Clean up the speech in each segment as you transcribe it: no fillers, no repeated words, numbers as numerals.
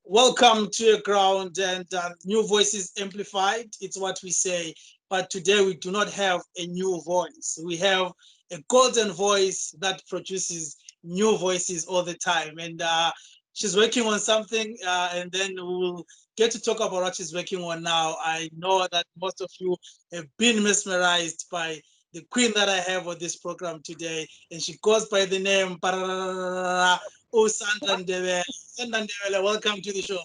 Welcome to your ground and new voices amplified. It's what we say. But today we do not have a new voice. We have a golden voice that produces new voices all the time. And she's working on something, and then we'll get to talk about what she's working on now. I know that most of you have been mesmerized by the queen that I have on this program today, and she goes by the name Sandra Ndebele. Sandra Ndebele, welcome to the show.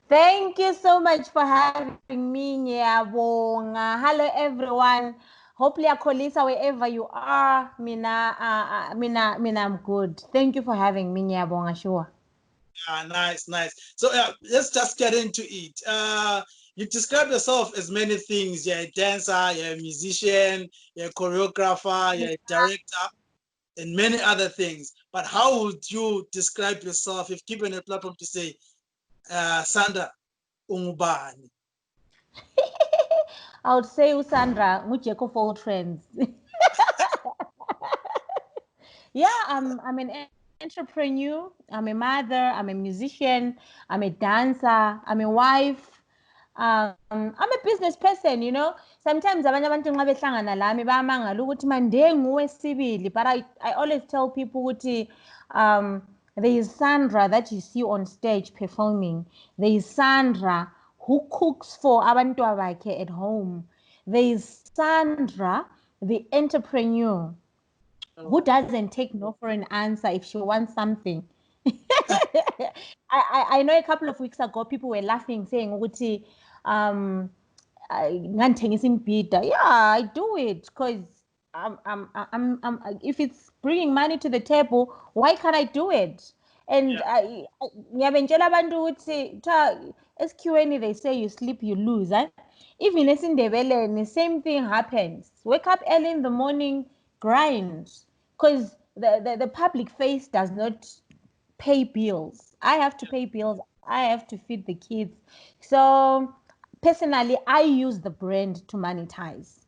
Thank you so much for having me, Nyabonga. Hello, everyone. Hopefully, Akolisa, wherever you are, Mina, I'm good. Thank you for having me, Nyabonga. Sure. Nice. So let's just get into it. You describe yourself as many things. You're a dancer, you're a musician, you're a choreographer, you're a director, and many other things. But how would you describe yourself if given a platform to say, Sandra Ungubani? I would say Sandra, Mujeko for all trends. Yeah, I'm an entrepreneur, I'm a mother, I'm a musician, I'm a dancer, I'm a wife. I'm a business person, you know. Sometimes abanye abantu nxa behlangana lami bayamangala ukuthi manje nguwe sibili, but I always tell people ukuthi there is Sandra that you see on stage performing. There is Sandra who cooks for abantu bakhe at home. There is Sandra, the entrepreneur, who doesn't take no for an answer if she wants something. I know a couple of weeks ago people were laughing saying ukuthi yeah, I do it because if it's bringing money to the table, why can't I do it? And ngiyabentshela abantu ukuthi SQN they say you sleep you lose. Even in Ndebele, the same thing happens. Wake up early in the morning, grind, because the public face does not pay bills. I have to pay bills. I have to feed the kids. So personally, I use the brand to monetize.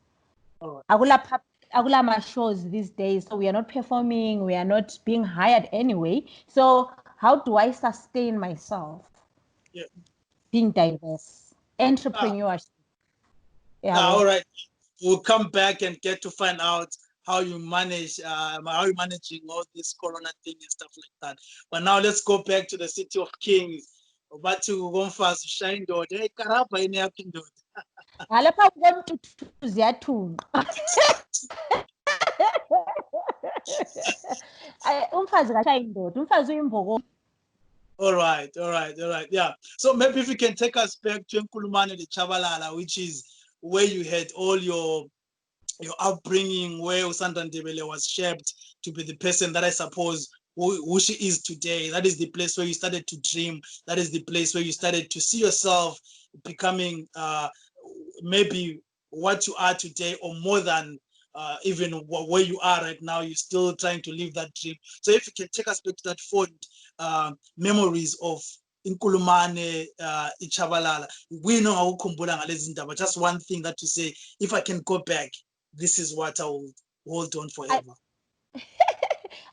Agula shows these days, so we are not performing, we are not being hired anyway. So how do I sustain myself? Being diverse, entrepreneurship. All right, we'll come back and get to find out how you manage, how you're managing all this corona thing and stuff like that. But now let's go back to the city of kings. But to go fast, shine door. Hey, karapa in your kingdom. Alapha komntu ziyathunqa. Umfazi kashayi indoda, umfazi uyimbokodo. All right. Yeah. So maybe if you can take us back to Nkulumane the Chabalala, which is where you had all your upbringing, where Sandra Ndebele was shaped to be the person that I suppose who she is today. That is the place where you started to dream. That is the place where you started to see yourself becoming maybe what you are today, or more than even where you are right now. You're still trying to live that dream. So if you can take us back to that fond memories of Nkulumane Ichabalala, we know how ukhumbula ngalezi ndaba. Just one thing that you say, if I can go back, this is what I will hold on forever.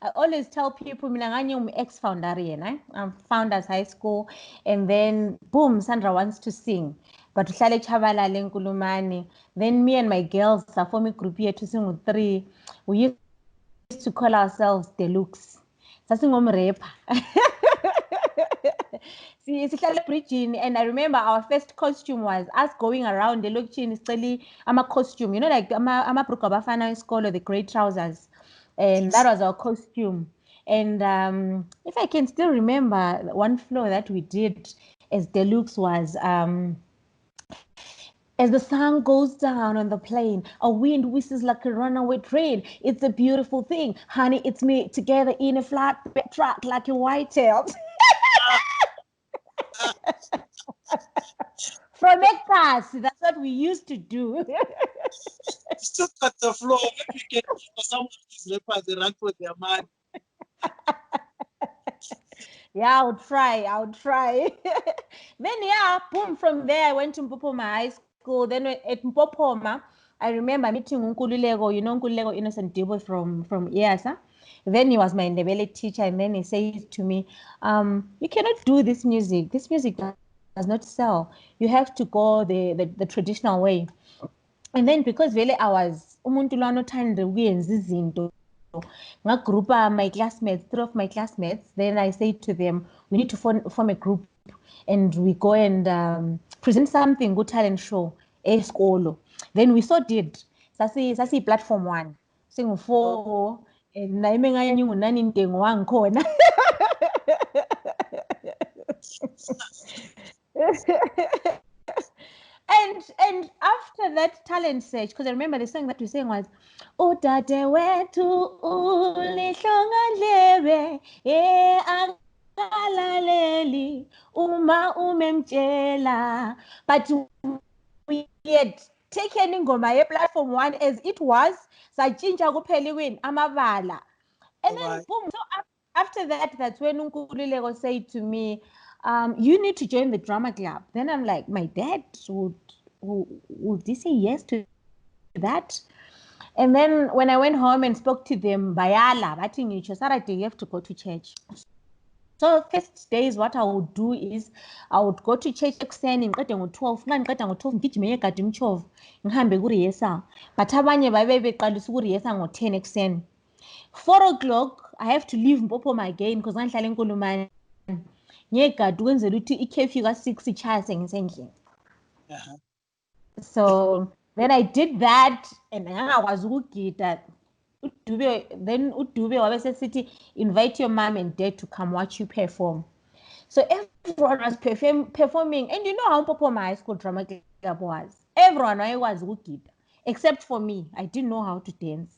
I always tell people, I'm ex-founder, I'm Founders High School, and then boom, Sandra wants to sing. But Chabalala Nkulumane. Then me and my girls, a forming group here to sing with 3. We used to call ourselves Deluxe. See, it's preaching, and I remember our first costume was us going around the Deluxe. I'm a costume, you know, like I'm a Brukabafana school, the grey trousers. And that was our costume. And if I can still remember, one floor that we did as Deluxe was as the sun goes down on the plain, a wind whistles like a runaway train. It's a beautiful thing. Honey, it's me together in a flat track like a white-tailed. From Ekpas, that's what we used to do. Still cut the floor. Maybe you can some of these rappers they run for their man. Yeah, I'll try. Then boom, from there I went to Mpopoma High School. Then at Mpopoma, I remember meeting Nkululeko, you know Nkululeko Innocent Debo from IASA. Then he was my Ndebele teacher, and then he said to me, you cannot do this music. This music does not sell. You have to go the traditional way. And then because really I was umuntu lo anothanda ukuyenza izinto ngagroupa my classmates, 3 of my classmates, then I said to them, we need to form a group and we go and present something good talent show esikolo. Then we so did sasi platform 1 singu-4 and naye menganye ngunani intengo wangikhona. And after that talent search, because I remember the song that we sang was udade wethu ulihlonga ndlebe akalaleli uma umemtshela, but we had taken ingoma ye-platform 1 as it was, satshintsha kuphela amabala, and then boom. So after that, that's when Nkululeko said to me, you need to join the drama club. Then I'm like, my dad would he say yes to that? And then when I went home and spoke to them, bayala, bathi ngitsho Saturday you have to go to church. So first days, what I would do is I would go to church ekuseni ngiqede ngo-12, nxa ngiqeda ngo-12 ngigijime ngegada umtshova ngihambe ku-rehearsal, but abanye babe beqalisa uku-rehearsal ngo-10 ekuseni. 4 o'clock I have to leave Mpophoma again because ngihlala eNkulumane ngegada ukwenzela ukuthi i-curfew ka-6 ichaya sengisendlini. So then I did that and ngangakwazi ukugida. Then uDube wabesesithi invite your mom and dad to come watch you perform. So everyone was performing, and you know how Mpophoma High School Drama Club was. Everyone was ukugida except for me. I didn't know how to dance.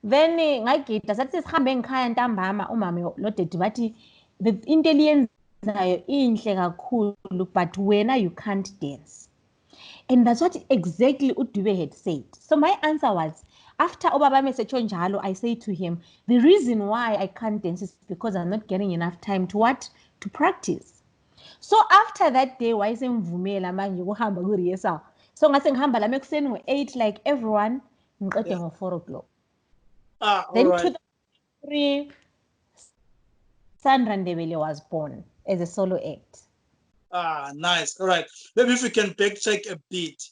Then ngagida sathi sihambe ngikhaya ntambama umama lodade bathi the into eliyenzayo inhle kakhulu but wena you can't dance. And that's what exactly uDube had said. So my answer was, after Obaba Mesetsho njalo, I say to him, the reason why I can't dance is because I'm not getting enough time to what? To practice. So after that day, wayesemvumela manje ukuhamba ku-rehearsal. So ngase ngihamba lami ekuseni ngo-8 like everyone, ngiqede ngo-4 o'clock. Then right. 2003, Sandra Ndebele was born as a solo act. Nice. All right. Maybe if we can backtrack a bit,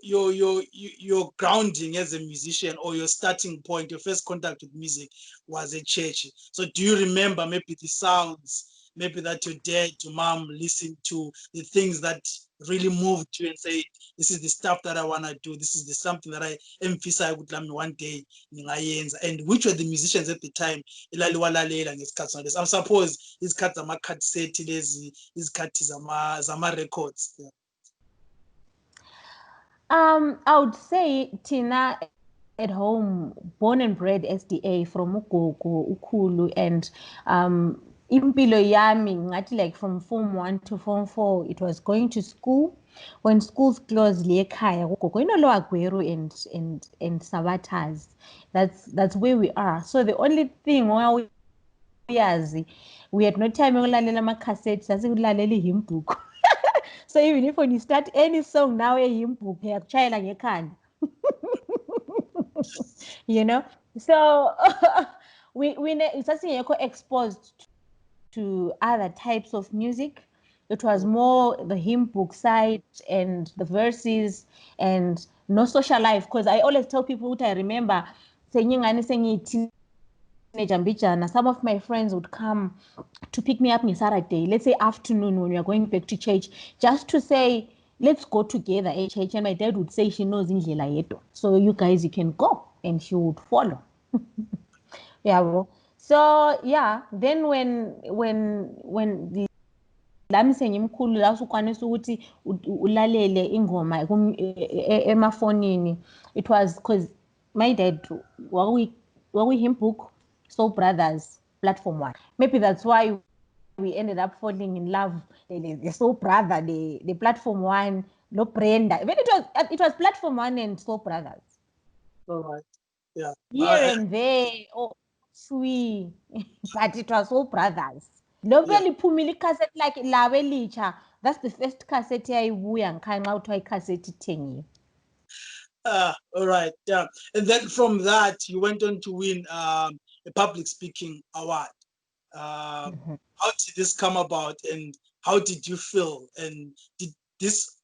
your grounding as a musician or your starting point, your first contact with music was at church. So do you remember maybe the sounds, maybe that your dad, your mom listened to, the things that really moved you and say, this is the stuff that I want to do. This is something that I emphasize with them one day. And which were the musicians at the time? I suppose these cuts are cassette, these cuts are records. Yeah. I would say Tina at home, born and bred SDA from Ugogo, Ukulu, and impilo yami ngathi like from form 1 to form 4 it was going to school. When schools closed ekhaya kugogo lo Agweru and Sabatas, that's where we are. So the only thing we had no time ukulalela ama-cassettes, sasikulalela hymn book. So even if when you start any song now a hymn book yakutshayela ngekhanda. You know, so we sasingekho exposed to other types of music. It was more the hymn book side and the verses and no social life, because I always tell people what I remember saying some of my friends would come to pick me up on Saturday, let's say afternoon when we are going back to church, just to say, let's go together at church. And my dad would say, she knows indlela yetu, so you guys, you can go, and she would follow. Yeah. So yeah, then when the lami sengimkhulu la usukwanisa ukuthi ulalele ingoma emafonini, it was because my dad we hymn book Soul Brothers platform 1. Maybe that's why we ended up falling in love. The Soul Brother, the platform 1, no Brenda. But it was platform 1 and Soul Brothers. All right. Yeah. Here and there, sweet, but it was Soul Brothers. Nobody phumile cassette like lawe licha. That's the first cassette I buya ngikhaya nxa uthiwa icassette ithengiwe. All right. Yeah. And then from that, you went on to win a public speaking award. How did this come about, and how did you feel? And did this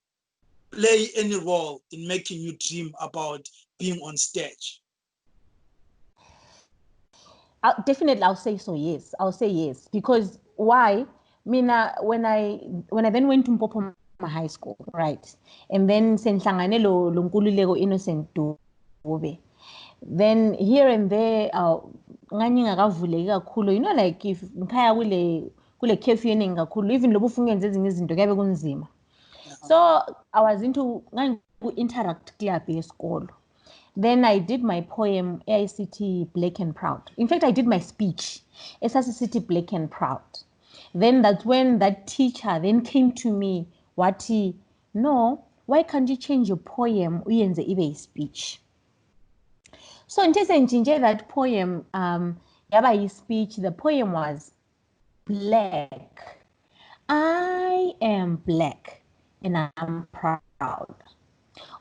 play any role in making you dream about being on stage? Definitely, I'll say so. Yes, I'll say yes. Because why? Mina, when I then went to Mpopo High School, right, and then senhlangane lo Nkululeko Innocent Dube. Then here and there, nganye ngakavuleki kakhulu. You know, like if ngikhaya kule curfew eningi kakhulu, even lobu ufuna ukwenza ezinye izinto kuyabe kunzima. So I was into interact club yesikolo. Then I did my poem, AICT Black and Proud. In fact, I did my speech, AICT Black and Proud. Then that's when that teacher then came to me, Wati, no, why can't you change your poem uyenze ibe a speech? So in that poem, yaba speech, the poem was black. I am black and I'm proud.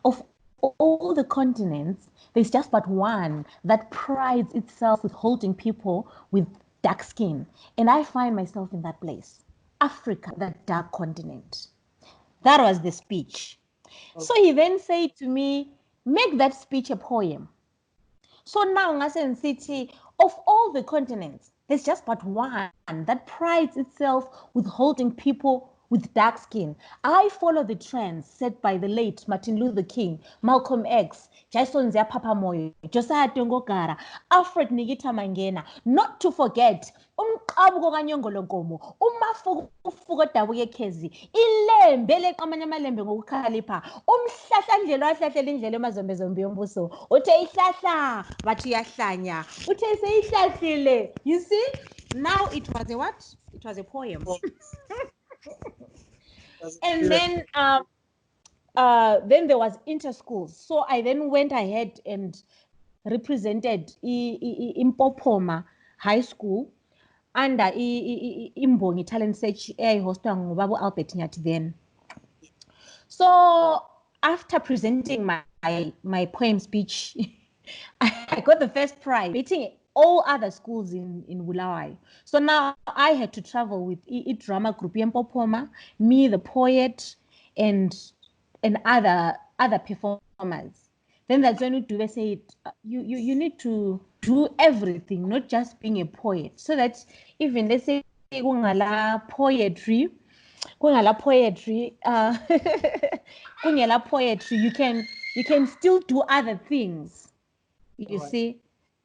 Of all the continents, there's just but one that prides itself with holding people with dark skin. And I find myself in that place. Africa, that dark continent. That was the speech. So he then said to me, make that speech a poem. So now, Ngasen City, of all the continents, there's just but one that prides itself with holding people with dark skin. I follow the trends set by the late Martin Luther King, Malcolm X, Jason Zia Papamoyo, Josiah Tongogara, Alfred Nigita Mangena, not to forget umqabuko kaNyongolonkomo, umafuko Dabuye Khezi, ilembe leqamanye amalembe ngokukhalipha, umhlahlandlela wahlahlela indlela emazombezombe yombuso, uthe ihlahla bathi uyahlanya, uthe seyihlahlile. You see, now it was a what? It was a poem. And then there was inter-schools. So I then went ahead and represented Impopoma High School under Imbongi Talent Search hosted Babu Albert Nyati then. So after presenting my poem speech, I got the first prize, beating all other schools in Bulawayo. So now I had to travel with a drama group, Yempopoma, me, the poet, and other performers. Then that's when Dube said, you need to do everything, not just being a poet. So that even let's say poetry, you can still do other things. You see,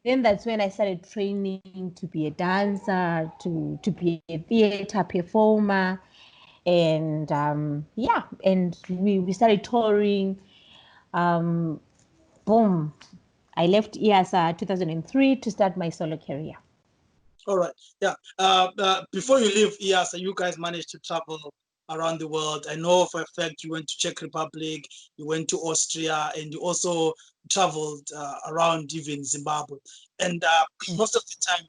then that's when I started training to be a dancer, to be a theater performer, and yeah, and we started touring. Boom, I left EASA 2003 to start my solo career. All right, yeah. Before you leave EASA, you guys managed to travel around the world. I know for a fact you went to Czech Republic, you went to Austria, and you also traveled around even Zimbabwe. And most of the time,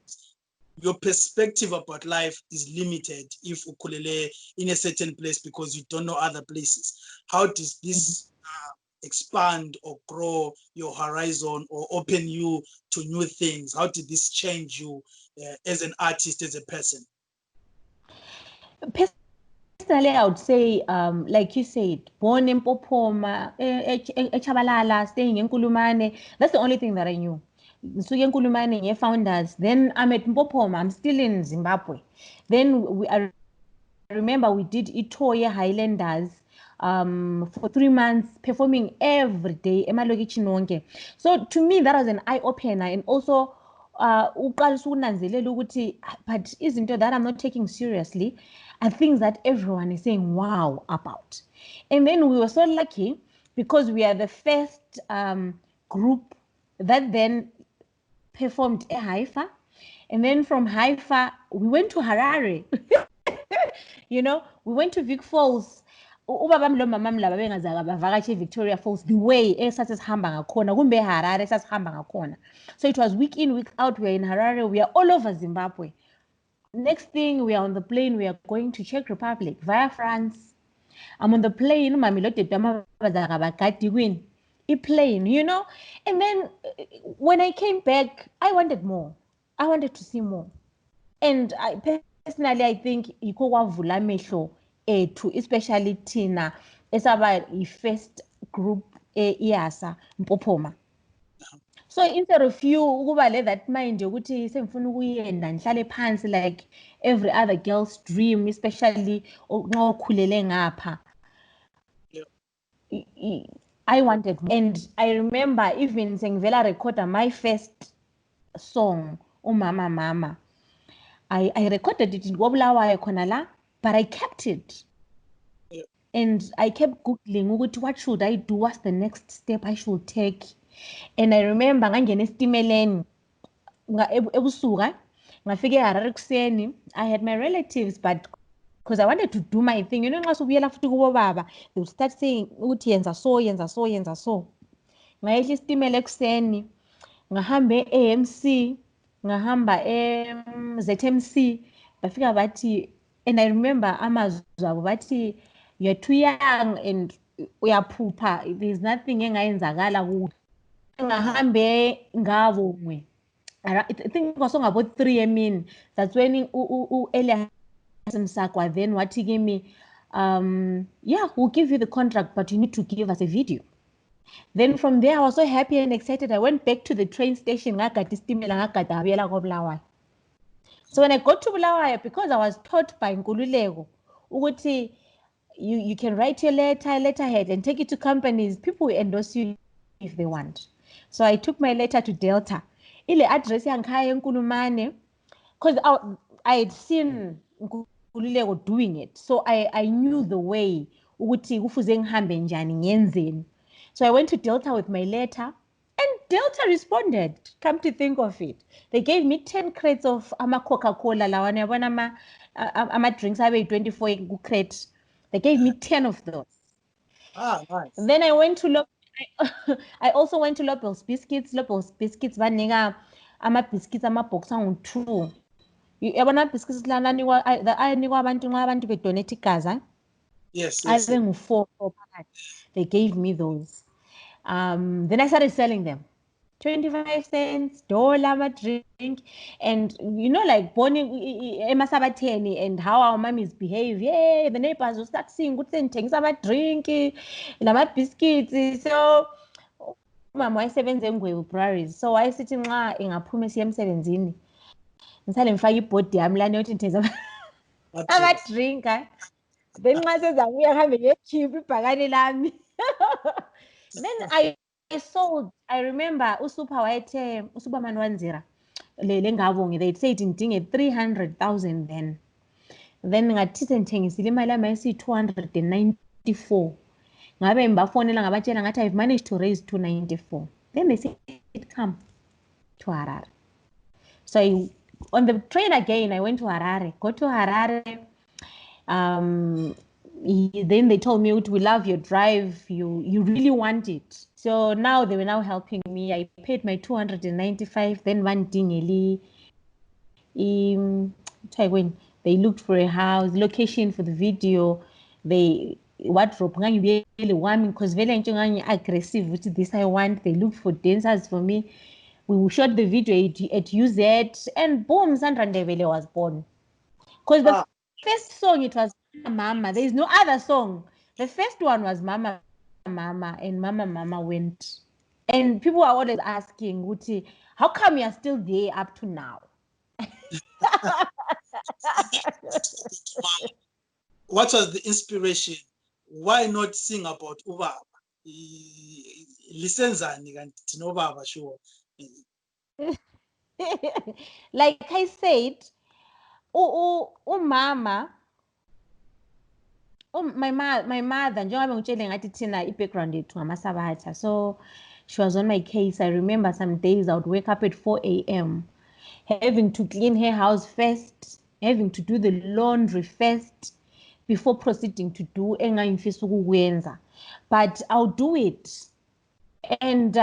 your perspective about life is limited if ukulele in a certain place because you don't know other places. How does this expand or grow your horizon or open you to new things? How did this change you as an artist, as a person? Personally, I would say, like you said, born in Popoma, Chabalala, staying in Kulumane. That's the only thing that I knew. So Kulumane, founders. Then I'm at Popoma. I'm still in Zimbabwe. Then I remember we did Itoya Highlanders for 3 months, performing every day. So to me, that was an eye opener, and also but izinto that I'm not taking seriously are things that everyone is saying wow about. And then we were so lucky because we are the first group that then performed at Haifa. And then from Haifa, we went to Harare. You know, we went to Vic Falls. Ubabam lo mamam laba bengaza bavakashi Victoria Falls the way esasihamba ngakhona kumbe Harare esasihamba ngakhona. So it was week in week out. We are in Harare, we are all over Zimbabwe. Next thing, we are on the plane, we are going to Czech Republic via France. I'm on the plane, plain, you know. And then when I came back, I wanted more. I wanted to see more. And personally, I think yikho kwavula amehlo ethu, especially thina esaba i-first group iyasa Mpophoma. So instead of you ukuba le that mind yokuthi sengifuna ukuyenda ngihlale phansi like every other girl's dream, especially nxa ukhulele ngapha, I wanted more. And I remember even sengivela recorder my first song, Umama Mama. I recorded it in Wobulawayo khona la, but I kept it. And I kept googling ukuthi what should I do, what's the next step I should take. And I remember ngangena esitimeleni ebusuka ngafika eHarare kuseni. I had my relatives, but because I wanted to do my thing, you know, nxa subuyela futhi kubo baba, they would start saying ukuthi yenza so yenza so yenza so. Ngayehla isitimela ekuseni ngahamba e-AMC ngahamba ZMC bafika bathi, and I remember amazwi abo bathi you're too young and uyaphupha, there's nothing engayenzakala kuwe. Ngahambe ngabongwe. I think it was about 3 emini. That's when Elias Msakwa then wathi kimi, yeah, we'll give you the contract, but you need to give us a video. Then from there, I was so happy and excited. I went back to the train station. So when I got to Bulawayo, because I was taught by Nkululeko, ukuthi you can write your letterhead and take it to companies. People will endorse you if they want. So I took my letter to Delta. Ile address yankhaya eNkulumane, because I had seen Nkululeko doing it. So I knew the way ukuthi kufuze ngihambe njani ngenzeni. So I went to Delta with my letter, and Delta responded. Come to think of it, they gave me 10 crates of Coca-Cola. Lawana yabona ama drinks abe 24 crate. They gave me 10 of those. Ah, nice. And then I went to I also went to Lobel's Biscuits. Lobel's Biscuits banika ama biscuits box angu-2. Yabona biscuits lana anikwa abantu nxa abantu bedonate igazi. Yes. Abe ngu-4 phakathi. They gave me those. Then I started selling them. 25 cents, $1 drink. And you know, like Bonnie Emasabateni and how our mummies behave. Yeah, the neighbors will start seeing good things about drink, lama biscuits. So mama wayesebenza eNgwebu. So wayesithi nxa engaphuma esiya emsebenzini ngisale ngifaka ibhodi yami lana yokuthi ngithengisa ama-drink. Then nxa sezabuya ngihambe ngiyekhipha ibhakane lami. Then I sold. I remember Superman Wanzira le they said ngidinge 300,000 then. Then ngathi sengithengisile imali yami yayisi 294. Ngabe ngibafonela ngabatshela ngathi I've managed to raise 294. Then they said come to Harare. So on the train again, I went to Harare. Got to Harare. Then they told me, we love your drive, you really want it. So now they were now helping me. I paid my 295. Then one dingeli, they looked for a house, location for the video, they wardrobe because very aggressive with this I want. They looked for dancers for me. We shot the video at UZ, and boom, Sandra Ndebele was born. Because the first song, it was Mama. There is no other song. The first one was Mama Mama, and Mama Mama went. And people are always asking, Guti, how come you're still there up to now? What was the inspiration? Why not sing about Ubaba? Lisenzani kanti nobaba sure. Like I said, umama, my mother, njengoba ngitshele ngathi thina i-background yethu ngamasabatha. So she was on my case. I remember some days I would wake up at 4 a.m. having to clean her house first, having to do the laundry first before proceeding to do engayimfisa ukukwenza. But I'll do it. And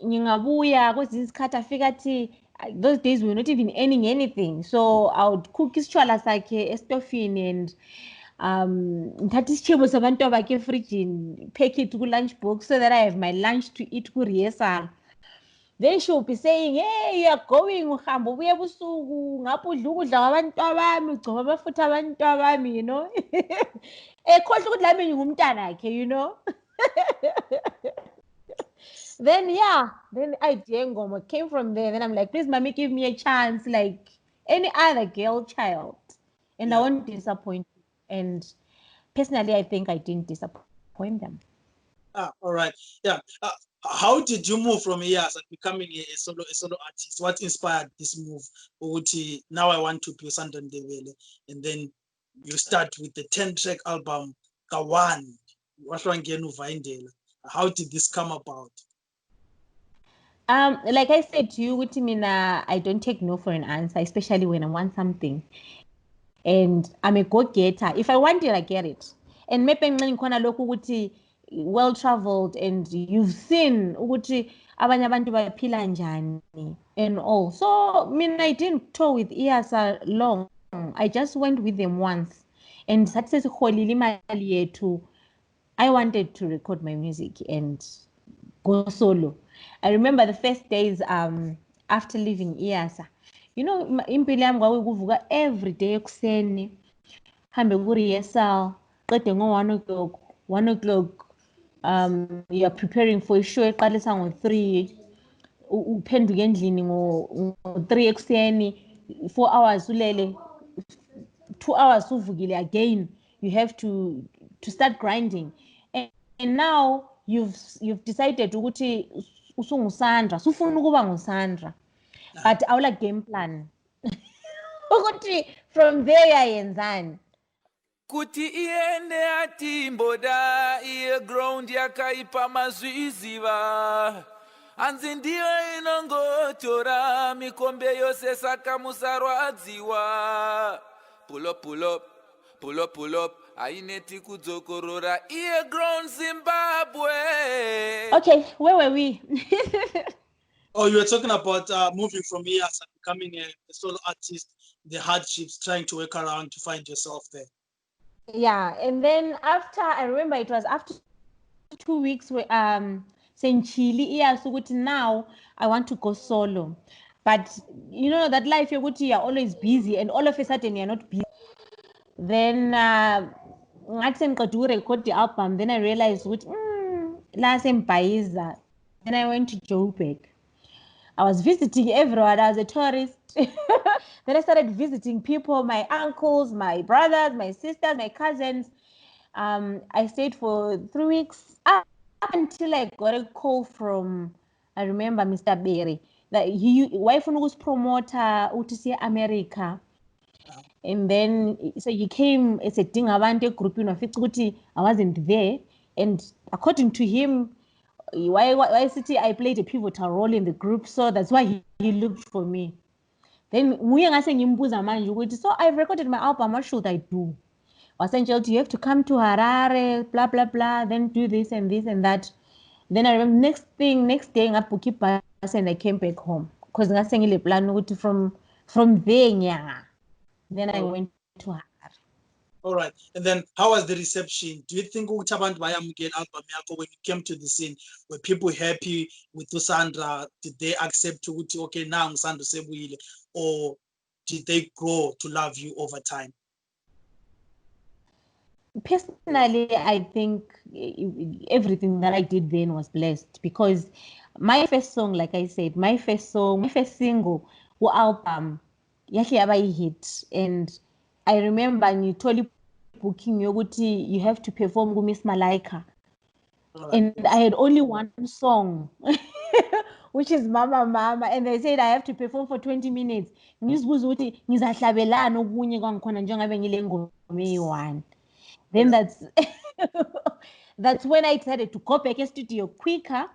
ngingabuya kwezinye isikhathi afika athi those days we were not even earning anything. So I would cook isitshwala sakhe estofini and ngithatha isichebo sabantu abakhe efrijini, pack it ku lunch box so that I have my lunch to eat ku rehearsal. Then she will be saying, hey, you are going uhambo ubuye busuku ngapha udla ukudla kwabantwabami ugcoba amafutha abantwabami, you know. Ekhohle ukuthi lami ngumntanakhe, you know. Then then idea ngoma came from there. Then I'm like, please mommy, give me a chance like any other girl child, and I won't disappoint you. And personally, I think I didn't disappoint them. All right. Yeah. How did you move from here as becoming a solo artist? What inspired this move? Now I want to be Sandra Ndebele, and then you start with the 10-track album Kawan. How did this come about? Like I said to you, I don't take no for an answer, especially when I want something. And I'm a go-getter. If I want it, I get it. And maybe well-traveled and you've seen abanye abantu baphila njani and all. So I didn't tour with IASA long. I just went with them once. And I wanted to record my music and go solo. I remember the first days after leaving IASA. You know, impilo yami kwakuvuka every day ekuseni, hambe ku-rehearsal, qede ngo-1 o'clock. 1 o'clock, you are preparing for a show eqalisa ngo-3, uphenduke endlini ngo-3 ekuseni, 4 hours ulele, 2 hours uvukile again. You have to start grinding. And now you've decided ukuthi usungusandra, sufuna ukuba ngusandra, but awula game plan. Ukuthi from there yayenzani. Kuti iende atimboda iye ground yakaipa mazviziva, anzi ndiyo inongotora mikombe yose saka musarwadziwa. Pull up, pull up, pull up, pull up. Aineti kudzokorora iye ground Zimbabwe. Okay, where were we? Oh, you were talking about moving from here and becoming a solo artist, the hardships, trying to work around to find yourself there. Yeah, and then I remember it was after 2 weeks where Senchili now I want to go solo. But you know that life you're always busy and all of a sudden you're not busy. Then I to record the album. Then I realized then I went to Joburg. I was visiting everyone. I was a tourist. Then I started visiting people, my uncles, my brothers, my sisters, my cousins. I stayed for 3 weeks up until I got a call from, I remember Mr. Berry, that wife was promoter UTC America. And then so he came as a thing around a group, I wasn't there. And according to him, why city I played a pivotal role in the group, so that's why he looked for me. Then so I've recorded my album, what should I do? Essentially, you have to come to Harare, blah blah blah, then do this and that. Then I remember next day I booked a bus and I came back home because I sang plan from there. Then I went to Harare. All right. And then how was the reception? Do you think abantu bayamukela album yakho when you came to the scene? Were people happy with Sandra? Did they accept okay, now Sandra sebuyile, or did they grow to love you over time? Personally, I think everything that I did then was blessed because my first song, like I said, my first single, album, yahle yaba hit. And I remember ngitholi booking yokuthi you have to perform ku Miss Malaika. And I had only one song, which is Mama Mama, and they said I have to perform for 20 minutes. Ngizibuza ukuthi ngizahlabelana okunye kwangikhona njengabe ngile ngoma eyi-1. Then that's when I decided to go back to studio quicker.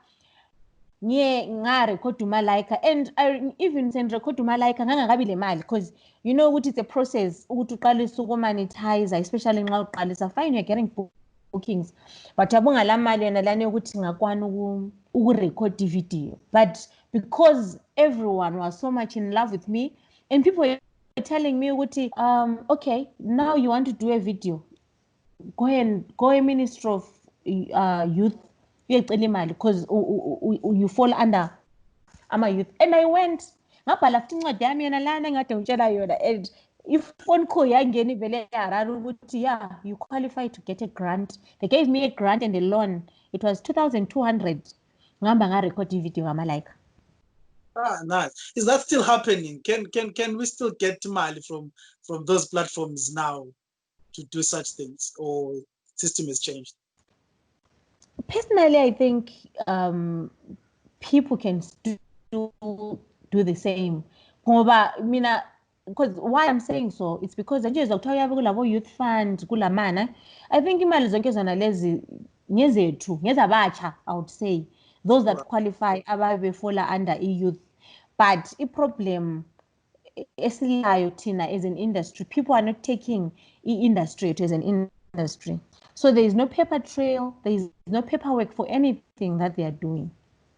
Record Malaika, and I even send record Malaika ngangakabi le mali because you know what it's a process ukuthi uqalisa uku-monetize, especially nxa uqalisa. Fine, you're getting bookings, but abunga la mali yena lana yokuthi ngakwana uku-record video. But because everyone was so much in love with me and people were telling me ukuthi okay, now you want to do a video, go a minister of youth, because you fall under ama-youth. And I went, ngabhala futhi incwadi yami yona lana engade ngitshela yona, and ifone call yangena ivele yarara ukuthi yeah, you qualify to get a grant. They gave me a grant and a loan. It was 2,200. Ngihamba ngarecord ivideo ngama-like. Ah, nice. Is that still happening? Can we still get money from those platforms now to do such things, or system has changed? Personally, I think people can do the same. Because why I'm saying so, it's because youth fund kulamana. I think imali zonke zona lezi ngezethu, ngezabatsha, I would say, those that qualify ababe fall under youth. But the problem esilayo thina as an industry, people are not taking industry as an industry. So there is no paper trail, there is no paperwork for anything that they are doing.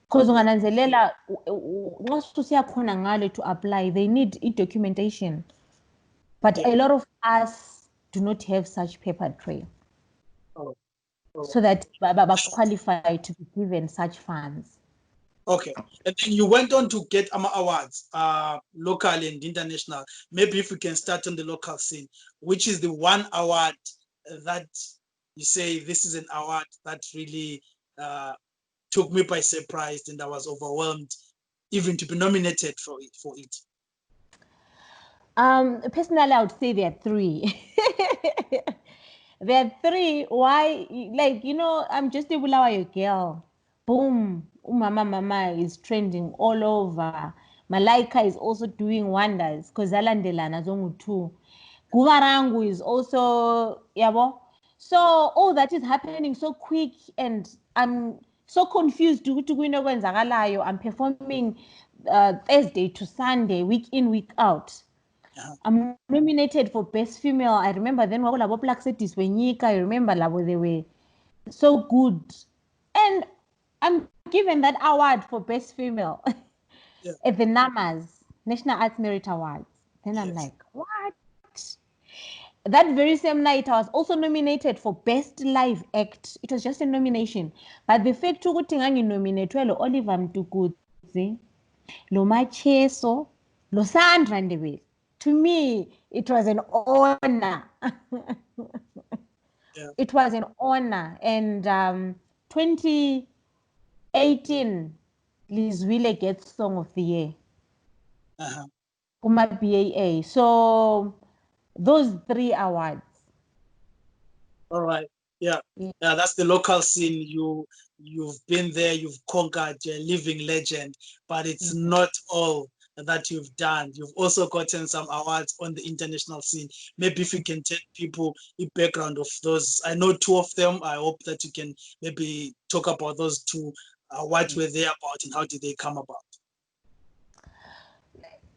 Because ungananzelela nxa usiyakhona ngale to apply, they need documentation. But a lot of us do not have such paper trail. So that qualify to be given such funds. Okay, and then you went on to get awards, local and international. Maybe if we can start on the local scene, which is the one award that you say this is an award that really took me by surprise, and I was overwhelmed even to be nominated for it. Personally, I would say there are three. There are three. Why? Like, I'm just a Bulawayo girl. Boom. Mama is trending all over. Malaika is also doing wonders. Because Alandelana Zongu too. Guvarangu is also, yabo. So all that is happening so quick, and I'm so confused. I'm performing Thursday to Sunday, week in, week out. I'm nominated for Best Female. I remember then I remember they were so good. And I'm given that award for Best Female at the NAMAS, National Arts Merit Awards. Then I'm like, what? That very same night, I was also nominated for Best Live Act. It was just a nomination. But the fact ukuthi nganginominatwe lo Oliver Mtukudzi, lo Macheso, lo Sandra Ndebele. To me, it was an honor. It was an honor. And 2018, Lizwile gets Song of the Year. Uma BAA. So those three awards. All right. Yeah, that's the local scene. You've been there, you've conquered, you're a living legend, but it's not all that you've done. You've also gotten some awards on the international scene. Maybe if you can tell people the background of those. I know two of them. I hope that you can maybe talk about those two. What were they about and how did they come about?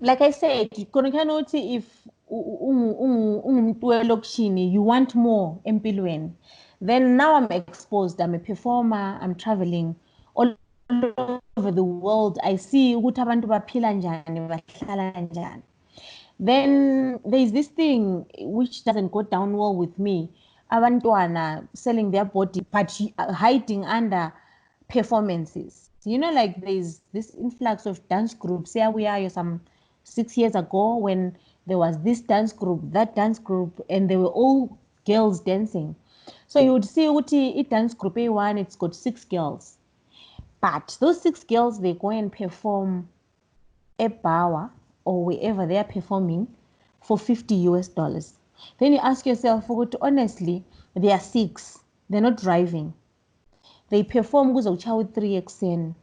Like I said, if you want more empilweni, then now I'm exposed. I'm a performer. I'm traveling all over the world. I see ukuthi abantu baphila njani, bahlala njani. Then there's this thing which doesn't go down well with me. Abantwana selling their body but hiding under performances. Like there's this influx of dance groups. Here we are some 6 years ago when there was this dance group, that dance group, and they were all girls dancing. So you would see a dance group A1, it's got 6 girls. But those 6 girls, they go and perform a bar or wherever they are performing for $50. Then you ask yourself, honestly, they are 6. They're not driving. They perform with 3xn.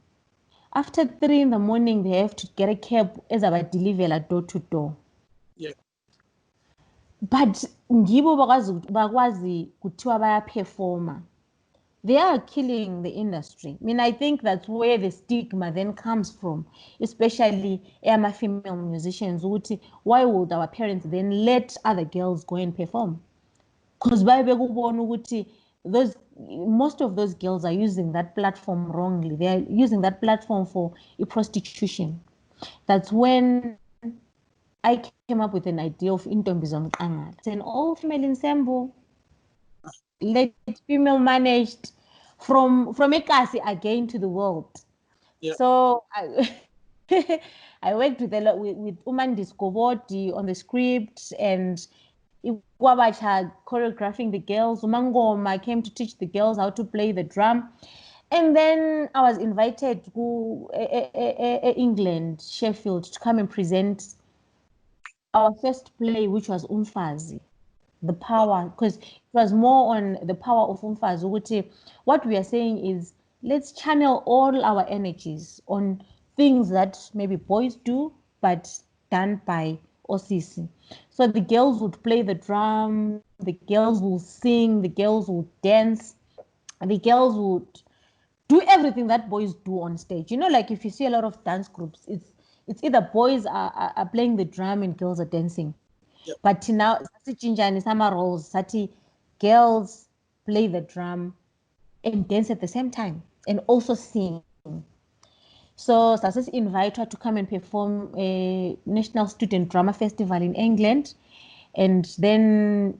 After 3 in the morning, they have to get a cab as a deliver door to door. Yeah. But ngibo bakwazi kuthiwa baya performer. They are killing the industry. I think that's where the stigma then comes from, especially female musicians. Why would our parents then let other girls go and perform? Because most of those girls are using that platform wrongly. They are using that platform for prostitution. That's when I came up with an idea of Ntombi Zomqangala. It's an all-female ensemble. led female managed from Ekasi again to the world. Yeah. So I worked with a lot with Umandis Koboti on the script and Ikwabacha choreographing the girls. Umangoma came to teach the girls how to play the drum. And then I was invited to England, Sheffield, to come and present our first play, which was Umfazi, the power, because it was more on the power of Umfazi. What we are saying is, let's channel all our energies on things that maybe boys do, but done by Osisi. So the girls would play the drum, the girls will sing, the girls would dance, and the girls would do everything that boys do on stage. You know, like if you see a lot of dance groups, it's either boys are playing the drum and girls are dancing. Yep. But now, some roles, sati girls play the drum and dance at the same time and also sing. So Success invited her to come and perform a National Student Drama Festival in England. And then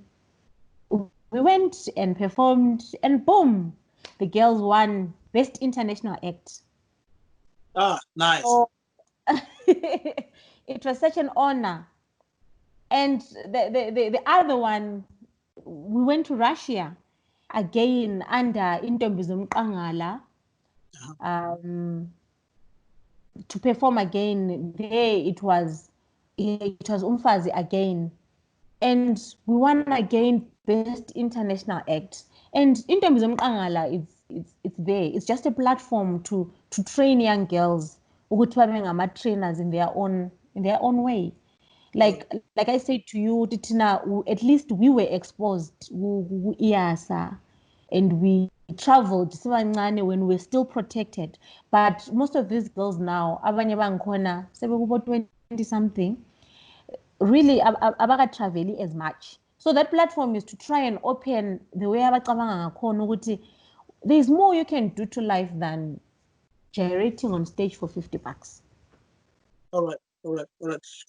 we went and performed and boom, the girls won Best International Act. Ah, nice. So it was such an honor. And the other one, we went to Russia again under Intombi Zomqangala to perform again. There it was Umfazi again. And we won again Best International Act. And Intombi Zomqangala, it's there. It's just a platform to train young girls ukuthi babe ngama-trainers in their own way. Like I said to you, Titina, at least we were exposed IASA, and we traveled when we were still protected. But most of these girls now, abanye bangikhona sebekubo 20 something, really abaka travel as much. So that platform is to try and open the way abacabanga ngakhona ukuthi there's more you can do to life than gyrating on stage for $50. All right.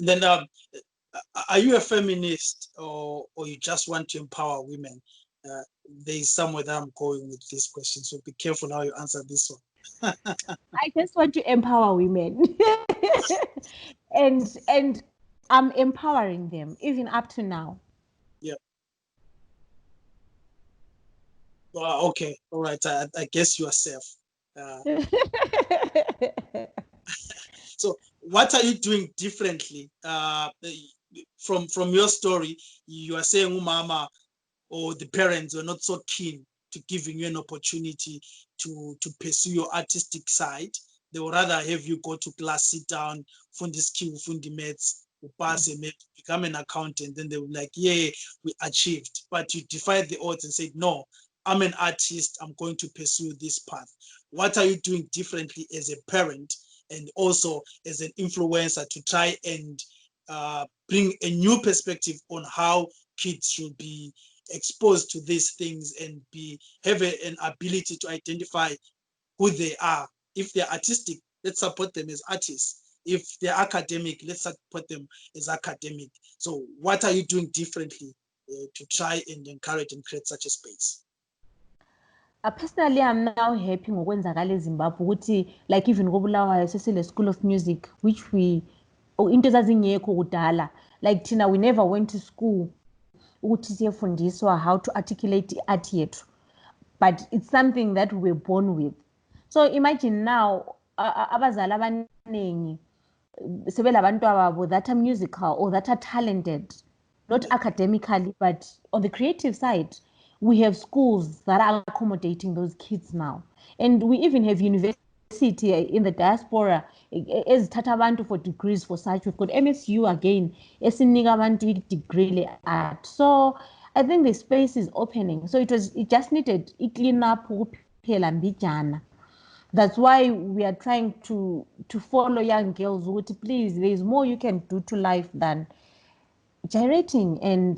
Then, are you a feminist or you just want to empower women? There is somewhere that I'm going with this question, so be careful how you answer this one. I just want to empower women, and I'm empowering them even up to now. Yeah. Okay. All right. I guess you are safe. So what are you doing differently from your story? You are saying umama or the parents were not so keen to giving you an opportunity to pursue your artistic side. They would rather have you go to class, sit down, fundi skill, fundi maths, pass and become an accountant. Then they were like, yeah, we achieved. But you defied the odds and said, no, I'm an artist. I'm going to pursue this path. What are you doing differently as a parent and also as an influencer to try and bring a new perspective on how kids should be exposed to these things and have an ability to identify who they are? If they're artistic, let's support them as artists. If they're academic, let's support them as academic. So what are you doing differently to try and encourage and create such a space? Personally, I'm now happy ngokwenzakala eZimbabwe ukuthi like even koBulawayo sesile School of Music, which we into zazingekho kudala. Like Tina, we never went to school ukuthi siyefundiswa how to articulate art yethu, but it's something that we were born with. So imagine now abazali abaningi sebelabantwababo that are musical or that are talented, not academically but on the creative side. We have schools that are accommodating those kids now, and we even have university in the diaspora ezithatha abantu for degrees for such. We've got MSU again esinika abantu degree art. So I think the space is opening. So it just needed clean up kuphela mbijana. That's why we are trying to follow young girls. Please, there is more you can do to life than gyrating and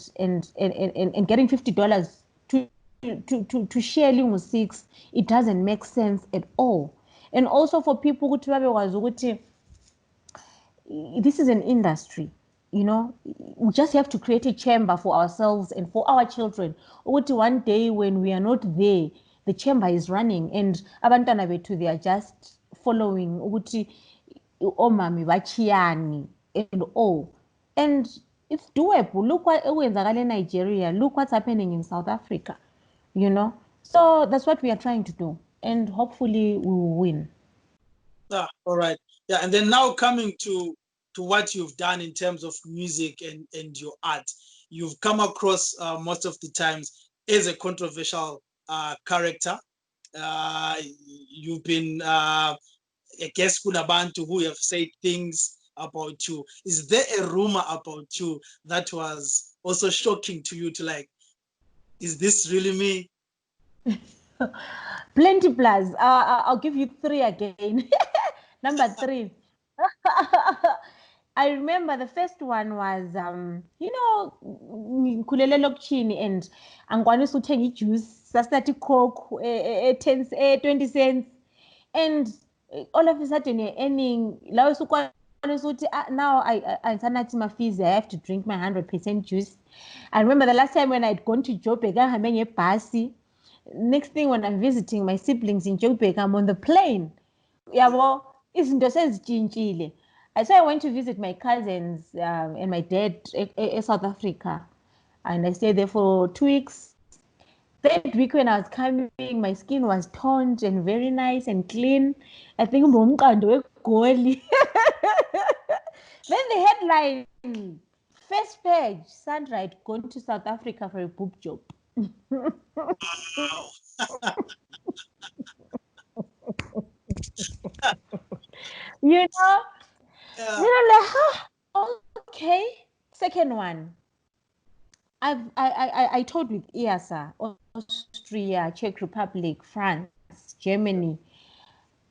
getting $50 to share lingo 6. It doesn't make sense at all. And also for people this is an industry. you know, we just have to create a chamber for ourselves and for our children. One day when we are not there, the chamber is running and abantwana bethu, they are just following omami bachiyani and all. And it's doable. Look what in Nigeria. Look what's happening in South Africa, you know. So that's what we are trying to do. And hopefully we will win. All right. Yeah. And then now coming to what you've done in terms of music and your art, you've come across most of the times as a controversial character. You've been a guest kunabantu who have said things about you. Is there a rumor about you that was also shocking to you, to like, is this really me? Plenty plus. I'll give you 3 again. Number 3. I remember the first one was, ngikhulele lokishini and angikwanisa uthenga ijuice, sasithi Coke 20 cents, and all of a sudden you're earning. Now I fees, I have to drink my 100% juice. I remember the last time when I'd gone to Joburg, I had a basi. Next thing, when I'm visiting my siblings in Joburg, I'm on the plane. Yeah, well, izinto sezitshintshile. So I went to visit my cousins and my dad in South Africa, and I stayed there for 2 weeks. That week when I was coming, my skin was toned and very nice and clean. I think ngomqando wegoli. Then the headline, first page, Sandra had gone to South Africa for a boob job. Wow. You know? Yeah. Then I'm like, okay. Second one, I toured with EASA, Austria, Czech Republic, France, Germany.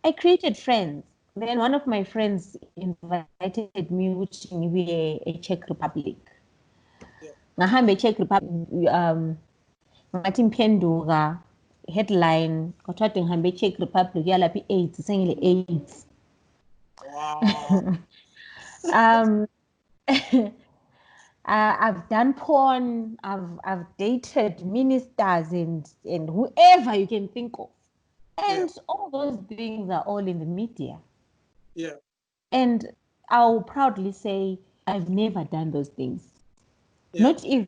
I created friends. Then one of my friends invited me to be a Czech Republic. Ngahambe Czech Republic, ngathi mphenduka, headline, kwathiwa ngihambe Czech Republic yalapha i-AIDS, sengile AIDS. Wow. I've done porn, I've dated ministers and whoever you can think of. And all those things are all in the media. Yeah. And I'll proudly say I've never done those things. Yeah. Not even.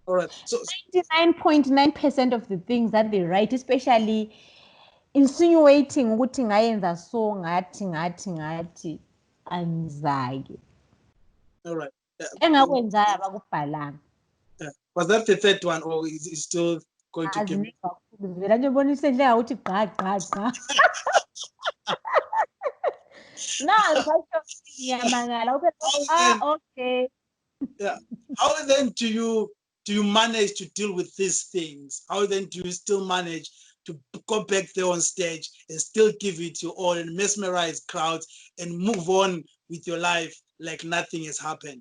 All right. So 99.9% of the things that they write, especially insinuating ukuthi ngayenza so ngathi angizayi. all right. Engakwenzayo abakubhalanga. Was that the third one, or is it still going to give? Vela nje bonisa indlela ukuthi gqa. Okay. Yeah. How then do you manage to deal with these things? How then do you still manage to go back there on stage and still give it your all and mesmerize crowds and move on with your life like nothing has happened?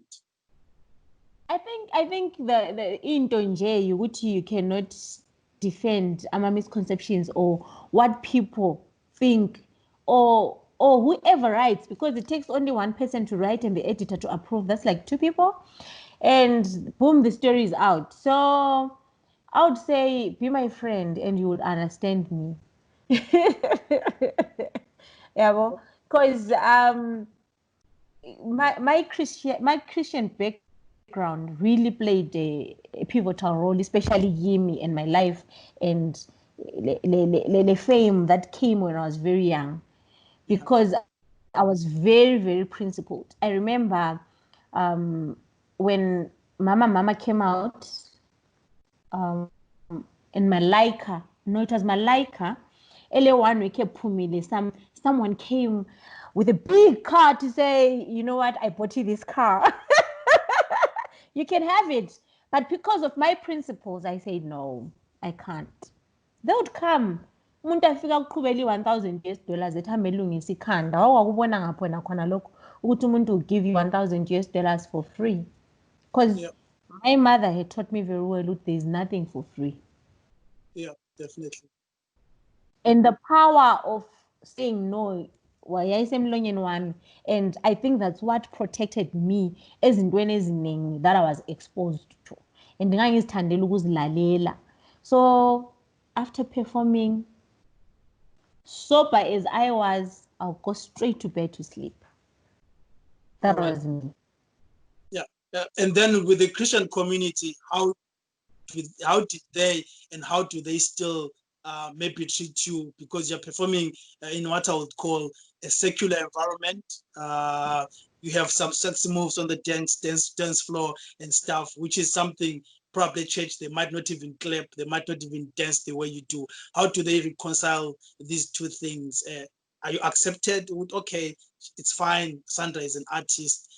I think the into nje ukuthi you cannot defend misconceptions or what people think or whoever writes, because it takes only one person to write and the editor to approve. That's like 2 people, and boom, the story is out. So I would say be my friend and you would understand me. Yeah, well, because my Christian background really played a pivotal role, especially Yimi in my life and the fame that came when I was very young, because I was very, very principled. I remember when Mama came out in Malaika. No, it was Malaika. One week someone came with a big car to say, you know what, I bought you this car. You can have it. But because of my principles, I said, no, I can't. They would come. Umuntu afika kuqhubela i-1,000 US dollars ethi elungisa ikhanda. Awakubona ngapho nakhona lokho ukuthi umuntu will give you 1,000 US dollars for free. Because my mother had taught me very well that there's nothing for free. Yeah, definitely. And the power of saying no yayisemlonyeni wami, and I think that's what protected me ezintweni eziningi that I was exposed to, and ngangizithandela ukuzilalela. So after performing, sober as I was, I'll go straight to bed to sleep. That was me. Yeah. And then with the Christian community, how did they and how do they still maybe treat you, because you're performing in what I would call a secular environment? You have some sexy moves on the dance floor and stuff, which is something probably church, they might not even clap, they might not even dance the way you do. How do they reconcile these two things? Are you accepted with, okay, it's fine, Sandra is an artist,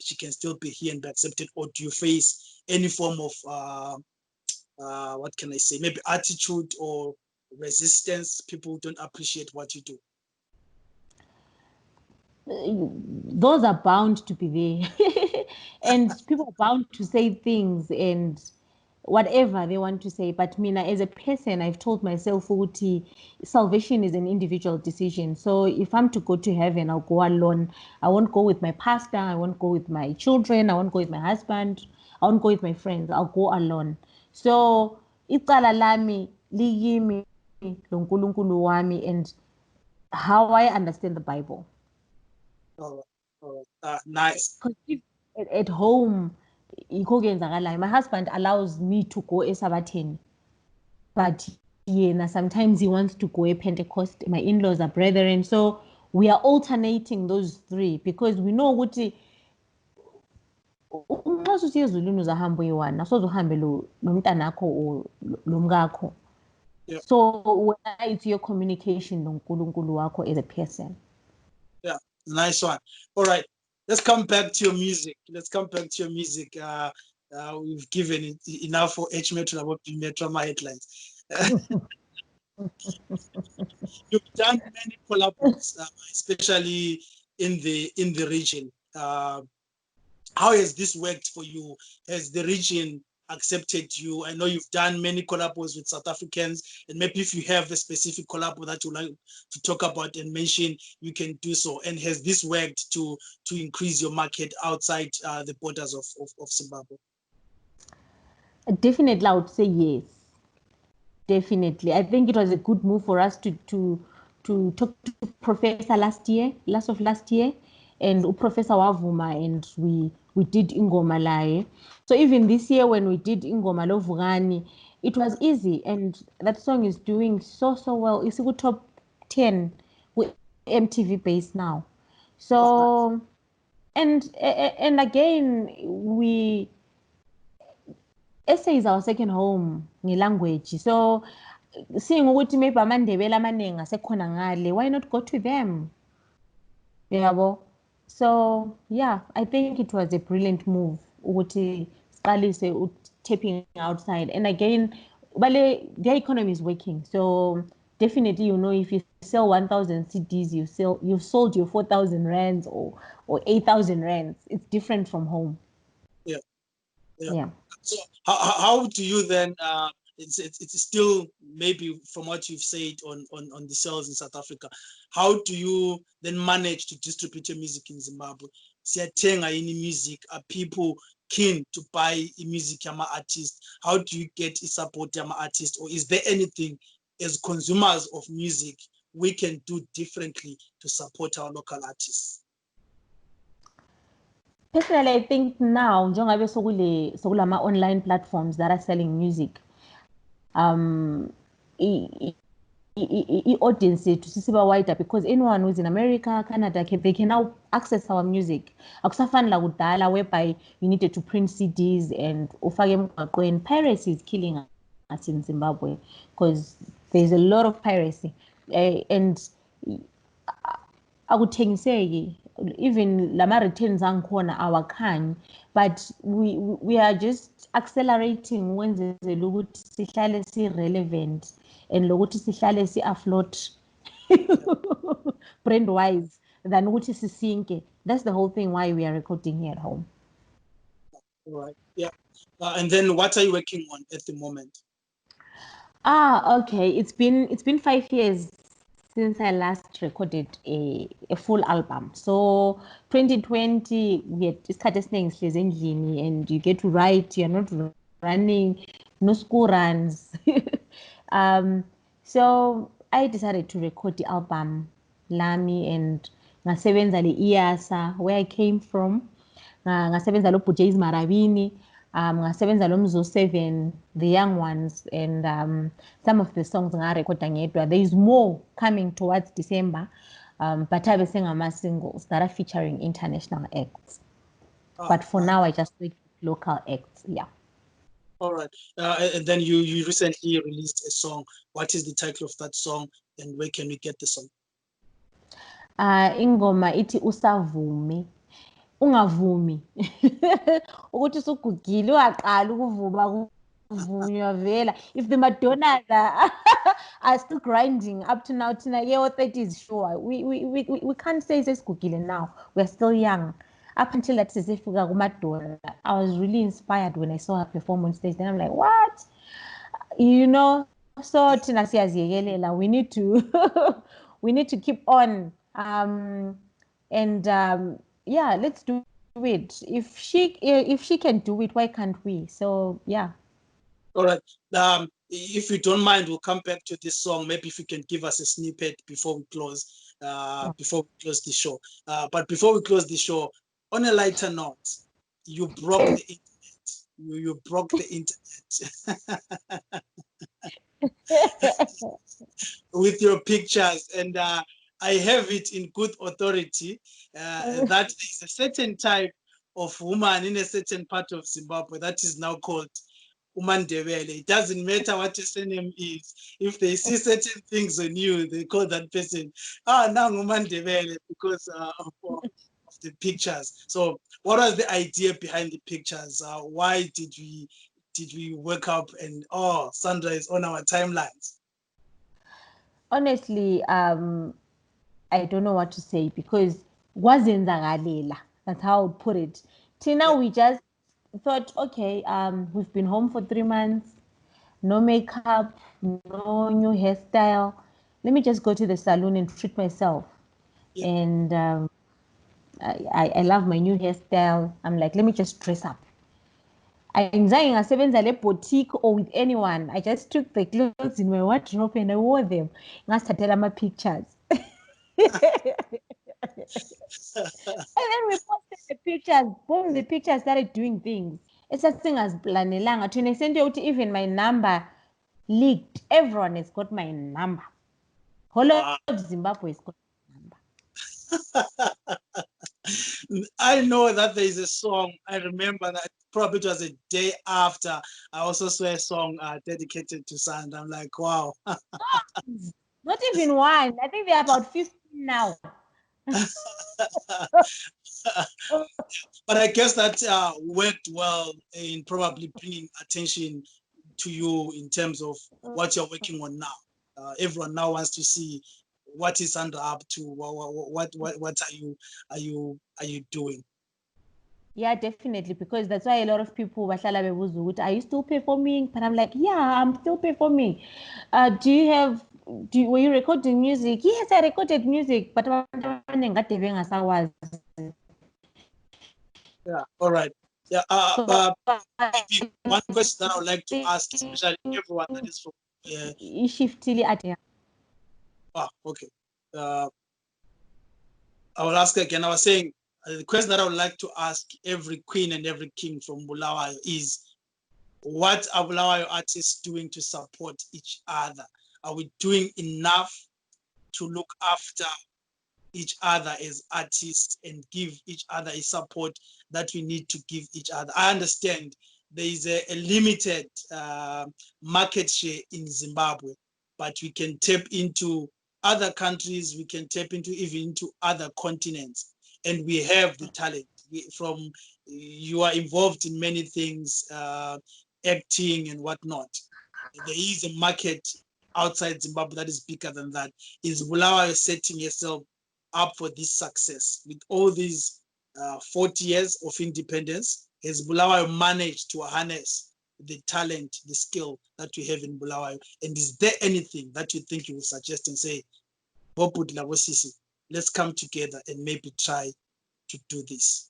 she can still be here and be accepted? Or do you face any form of what can I say, maybe attitude or resistance? People don't appreciate what you do. Those are bound to be there. And people are bound to say things and whatever they want to say. But Mina, as a person, I've told myself, salvation is an individual decision. So if I'm to go to heaven, I'll go alone. I won't go with my pastor. I won't go with my children. I won't go with my husband. I won't go with my friends. I'll go alone. So icala lami liyimi lo nkulunkulu wami and how I understand the Bible. All right. Nice. At home, my husband allows me to go esabatheni, but sometimes he wants to go Pentecost. My in-laws are brethren, so we are alternating those three because we know ukuthi nxa usiya ezulwini uzahamba uyi-one, asoze uhambe nomntanakho or lomkakho. So whether it's your communication nonkulunkulu wakho as a person. Yeah, nice one. All right, let's come back to your music. We've given it enough for H Metro about B Metro, my headlines. You've done many collabs, especially in the region. How has this worked for you? Has the region accepted you? I know you've done many collabs with South Africans, and maybe if you have a specific collab that you like to talk about and mention, you can do so. And has this worked to increase your market outside the borders of Zimbabwe? Definitely, I would say yes. Definitely. I think it was a good move for us to talk to Professor last year, and Professor Wavuma, and we did Ingoma Lae. So even this year when we did Ingoma Lovugani, it was easy, and that song is doing so well. It's a good top 10 with MTV base now. So and again SA is our second home language. So seeing ukuthi maybe amaNdebele amaningi asekhona ngale, why not go to them? Yabo. So yeah, I think it was a brilliant move ukuthi siqalise tapping outside. And again, their economy is working. So definitely, if you sell 1,000 CDs, you've sold your 4,000 rands or 8,000 rands. It's different from home. Yeah. So how do you then? It's still maybe from what you've said on the sales in South Africa. How do you then manage to distribute your music in Zimbabwe? Siyathenga any music? Are people keen to buy music yama artist? How do you get support yama artist? Or is there anything as consumers of music we can do differently to support our local artists? Personally, I think now, njengoba sokulama online platforms that are selling music, audience to sisiba wider, because anyone who's in America, Canada, they can now access our music. Akusafani la kudala whereby you needed to print CDs and ufake emgwaqweni. Piracy is killing us in Zimbabwe because there's a lot of piracy, and akuthengiseki. Even lama returns angikhona awakhanyi, but we are just accelerating ukwenzela ukuthi sihlale si-relevant and lokuthi sihlale si-afloat brand wise than ukuthi sisinke. That's the whole thing why we are recording here at home. All right. Yeah. And then what are you working on at the moment? Okay, it's been 5 years since I last recorded a full album. So 2020, we had started saying and you get to write, you're not running, no school runs. So I decided to record the album Lami and ngasebenza le IASA where I came from. Ngasebenza lo Bhuje's Maravini. Ngasebenza lo Mzo 7, the young ones, and some of the songs ngarekoda ngedwa. There is more coming towards December, but I was singing my singles that are featuring international acts. But for now, I just work with local acts. Yeah. All right. And then you recently released a song. What is the title of that song, and where can we get the song? Ingoma iti usavumi. Ungavumi ukuthi usugugile ungaqala ukuvuma kuvunywa vela. If the Madonnas are still grinding up to now, thina ye 30s, sure, we can't say sesigugile now. We're still young. Up until that sesifika kuMadonna, I was really inspired when I saw her perform on stage. Then I'm like, what? You know, so thina siyaziyekelela, we need to we need to keep on, yeah, let's do it. If she can do it, why can't we? So yeah. All right. If you don't mind, we'll come back to this song. Maybe if you can give us a snippet before we close. Before we close the show. But before we close the show, on a lighter note, you broke the internet. You broke the internet with your pictures, and I have it in good authority that there's a certain type of woman in a certain part of Zimbabwe that is now called Ndebele. It doesn't matter what your surname is. If they see certain things on you, they call that person now Ndebele because of the pictures. So, what was the idea behind the pictures? Why did we wake up and Sandra is on our timelines? Honestly, I don't know what to say because wazenzakalela. That's how I would put it. Till now, we just thought, okay, we've been home for 3 months, no makeup, no new hairstyle. Let me just go to the salon and treat myself. Yeah. And I love my new hairstyle. I'm like, let me just dress up. I'm saying I a boutique or with anyone. I just took the clothes in my wardrobe and I wore them. I started my pictures. And then we posted the pictures. Boom, the pictures started doing things. It's a thing as planelanga. To send you even my number leaked. Everyone has got my number. Whole of Zimbabwe has got my number. I know that there is a song. I remember that probably it was a day after I also saw a song dedicated to Sandra. I'm like, wow. Not even one. I think they're about 15 now. But I guess that worked well in probably bringing attention to you in terms of what you're working on now. Everyone now wants to see what is Sandra up to. What are you doing? Yeah, definitely, because that's why a lot of people are you still performing? But I'm like, yeah, I'm still performing. Were you recording music? Yes, I recorded music, but yeah, all right. Yeah, maybe one question that I would like to ask, especially everyone that is from okay. I will ask again. I was saying the question that I would like to ask every queen and every king from Bulawayo is, what are Bulawayo artists doing to support each other? Are we doing enough to look after each other as artists and give each other a support that we need to give each other? I understand there is a limited market share in Zimbabwe, but we can tap into other countries, we can tap into even into other continents, and we have the talent. You are involved in many things, acting and whatnot. There is a market outside Zimbabwe that is bigger than that. Is Bulawayo setting yourself up for this success with all these 40 years of independence? Has Bulawayo managed to harness the talent, the skill that we have in Bulawayo? And is there anything that you think you would suggest and say, let's come together and maybe try to do this?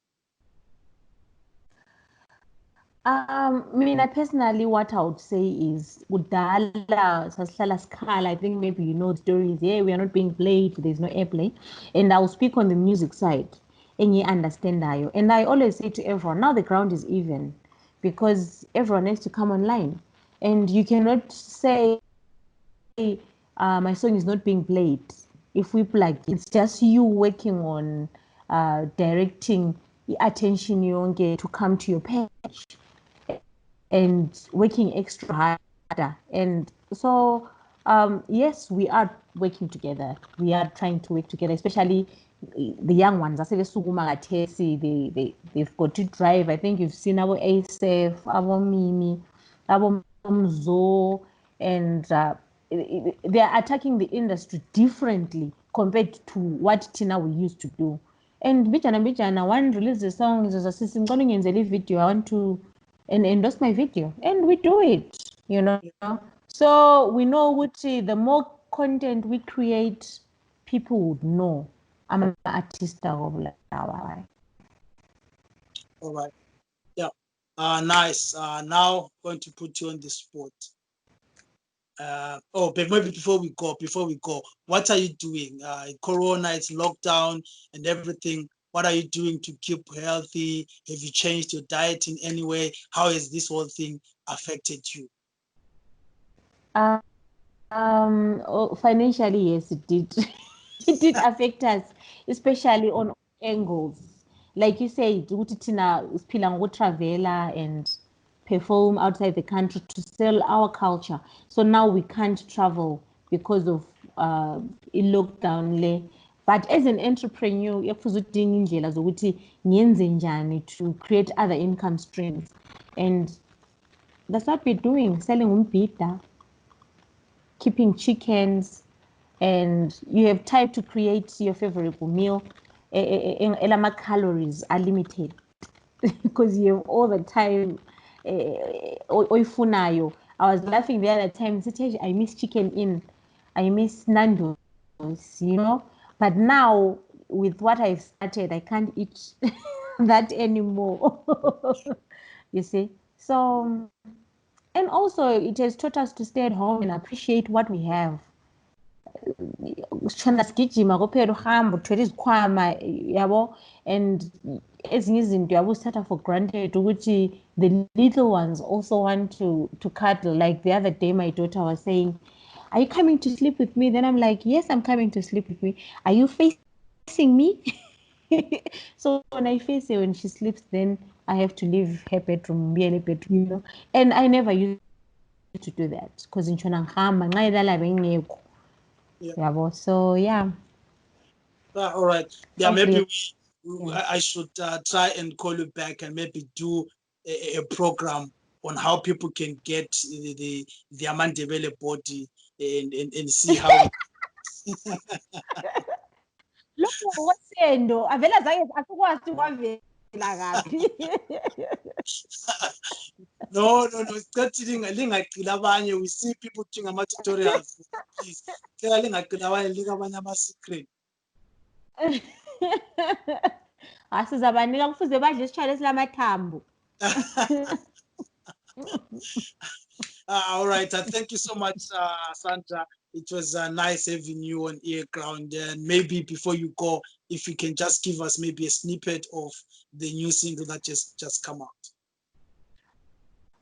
Mina personally, what I would say is, I think maybe you know the stories. Yeah, we are not being played. There's no airplay, and I'll speak on the music side, and you understand that. And I always say to everyone, now the ground is even, because everyone needs to come online, and you cannot say, my song is not being played. If we plug, it's just you working on directing the attention you get to come to your page and working extra harder. And so, yes, we are working together. We are trying to work together, especially the young ones. They've got to drive. I think you've seen our ASF, our Mimi, our Mzo, and they are attacking the industry differently compared to what Tina we used to do. And Bijana, one released the song, is a system going in the video. I want to endorse my video, and we do it, you know. So we know which the more content we create, people would know I'm an artist of our. All right. Yeah. Nice. Now going to put you on the spot. But maybe before we go, what are you doing? Corona, it's lockdown and everything. What are you doing to keep healthy? Have you changed your diet in any way? How has this whole thing affected you? Financially, yes, it did. It did affect us, especially on angles. Like you said, Tina Pilango Travela and perform outside the country to sell our culture. So now we can't travel because of lockdown. But as an entrepreneur, you have to create other income streams. And that's what we're doing, selling umbita, keeping chickens, and you have time to create your favorite meal. Elama calories are limited because you have all the time. Oifunayo. I was laughing the other time. I miss chicken in, I miss Nando's, you know. But now with what I've started, I can't eat that anymore. You see. So, and also it has taught us to stay at home and appreciate what we have. Shona sigijima kuphela uhamba uthwele izikhwama yabo, and ezinye izinto yabo uzithatha for granted ukuthi the little ones also want to cuddle. Like the other day my daughter was saying, are you coming to sleep with me? Then I'm like, yes, I'm coming to sleep with me. Are you facing me? So when I face her when she sleeps, then I have to leave her bedroom, you know. And I never used to do that because in Chonanghama, yeah. So yeah. All right. Yeah, Hopefully, maybe I should try and call you back and maybe do a program on how people can get the Ndebele body and see how. Look what's avela zange asikwazi kwavela kapi. No. Lingagcina abanye. We see people doing ama-tutorials. Please. Lingagcina abanye lika abanye ama-secret. Asizabanika kufuze badle isitshwala esilamathambo. All right. Thank you so much, Sandra. It was nice having you on Ear Ground. And maybe before you go, if you can just give us maybe a snippet of the new single that just come out.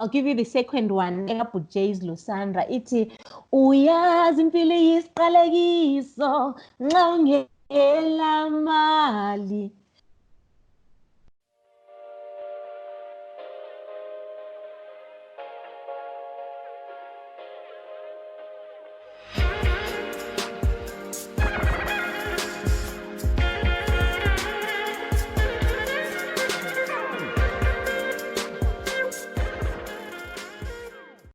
I'll give you the second one. Jay's Sandra. Ithi uyazi impilo yisiqalekiso nxa ungela mali.